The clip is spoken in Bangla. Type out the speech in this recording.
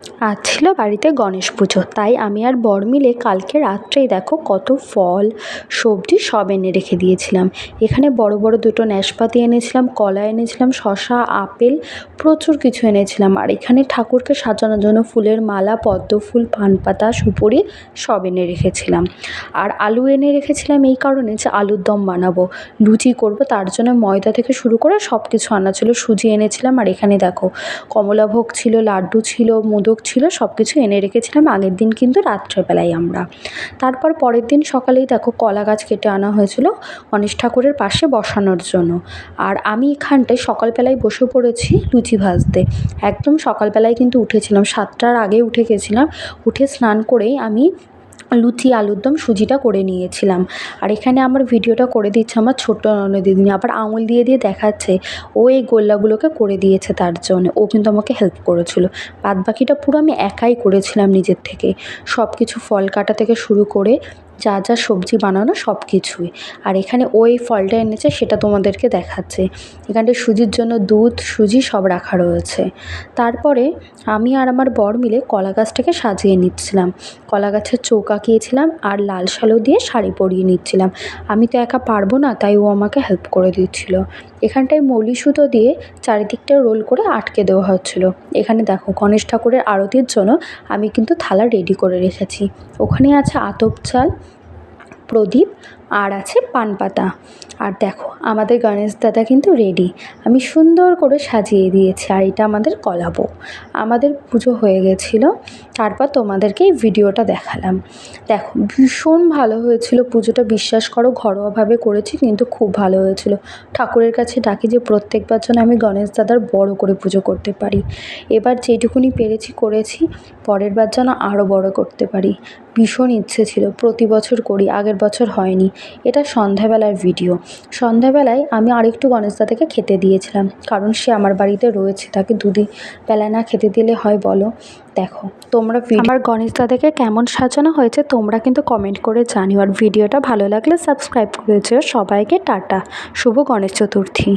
আজ ছিল বাড়িতে গণেশ পুজো, তাই আমি আর বর মিলে কালকে রাত্রেই দেখো কত ফল সবজি সব এনে রেখে দিয়েছিলাম। এখানে বড় বড় দুটো নাশপাতি এনেছিলাম, কলা এনেছিলাম, শসা, আপেল, প্রচুর কিছু এনেছিলাম। আর এখানে ঠাকুরকে সাজানোর জন্য ফুলের মালা, পদ্ম ফুল, পান পাতা, সুপুরি সব এনে রেখেছিলাম। আর আলু এনে রেখেছিলাম এই কারণে যে আলুর দম বানাবো, লুচি করব, তার জন্য ময়দা থেকে শুরু করে সব কিছু আনা ছিল। সুজি এনেছিলাম। আর এখানে দেখো কমলাভোগ ছিল, লাড্ডু ছিল, মোদক ছিল, সব কিছু এনে রেখেছিলাম আগের দিন কিন্তু রাত্রেবেলায় আমরা। তারপর পরের দিন সকালেই দেখো কলা গাছ কেটে আনা হয়েছিল গণেশ ঠাকুরের পাশে বসানোর জন্য। আর আমি এখানটায় সকালবেলায় বসে পড়েছি লুচি ভাজতে। একদম সকালবেলায় কিন্তু উঠেছিলাম, 7টার আগে উঠে গেছিলাম। উঠে স্নান করেই আমি লুচি, আলুর দম, সুজিটা করে নিয়েছিলাম। আর এখানে আমার ভিডিওটা করে দিচ্ছে আমার ছোট্ট ননদিনী, আবার আঙুল দিয়ে দিয়ে দেখাচ্ছে ও এই গোল্লাগুলোকে করে দিয়েছে, তার জন্য ও কিন্তু আমাকে হেল্প করেছিল। বাদবাকিটা পুরো আমি একাই করেছিলাম নিজের থেকে, সব কিছু ফল কাটা থেকে শুরু করে যা যা সবজি বানানো সব কিছুই। আর এখানে ও এই ফলটা এনেছে সেটা তোমাদেরকে দেখাচ্ছে। এখানটায় সুজির জন্য দুধ, সুজি সব রাখা রয়েছে। তারপরে আমি আর আমার বর মিলে কলা গাছটাকে সাজিয়ে নিচ্ছিলাম। কলা গাছের চৌক আঁকিয়েছিলাম আর লাল শালু দিয়ে শাড়ি পরিয়ে নিচ্ছিলাম। আমি তো একা পারবো না, তাই ও আমাকে হেল্প করে দিচ্ছিল। এখানটায় মৌলি সুতো দিয়ে চারিদিকটা রোল করে আটকে দেওয়া হচ্ছিল। এখানে দেখো গণেশ ঠাকুরের আরতির জন্য আমি কিন্তু থালা রেডি করে রেখেছি। ওখানে আছে আতপ চাল, প্রদীপ, আর আছে পান পাতা। আর দেখো আমাদের গণেশ দাদা কিন্তু রেডি, আমি সুন্দর করে সাজিয়ে দিয়েছি। আর এটা আমাদের কলাবউ। আমাদের পুজো হয়ে গেছিলো, তারপর তোমাদেরকে এই ভিডিওটা দেখালাম। দেখো ভীষণ ভালো হয়েছিল পুজোটা, বিশ্বাস করো ঘরোয়াভাবে করেছি কিন্তু খুব ভালো হয়েছিল। ঠাকুরের কাছে ডাকি যে প্রত্যেকবার যেন আমি গণেশ দাদার বড় করে পুজো করতে পারি। এবার যেটুকুনি পেরেছি করেছি, পরের বার যেন আরও বড় করতে পারি। ভীষণ ইচ্ছে ছিল, প্রতি বছর করি, আগের বছর হয়নি। এটা সন্ধ্যাবেলার ভিডিও। সন্ধ্যাবেলায় আমি আরেকটু গণেশ দাদাকে খেতে দিয়েছিলাম, কারণ সে আমার বাড়িতে রয়েছে, তাকে দুদিন বেলা না খেতে দিলে হয় বলো। দেখো তোমরা আমার গণেশ দাদাকে কেমন সাজানো হয়েছে তোমরা কিন্তু কমেন্ট করে জানিও। আর ভিডিওটা ভালো লাগলে সাবস্ক্রাইব করেছো। সবাইকে টাটা, শুভ গণেশ চতুর্থী।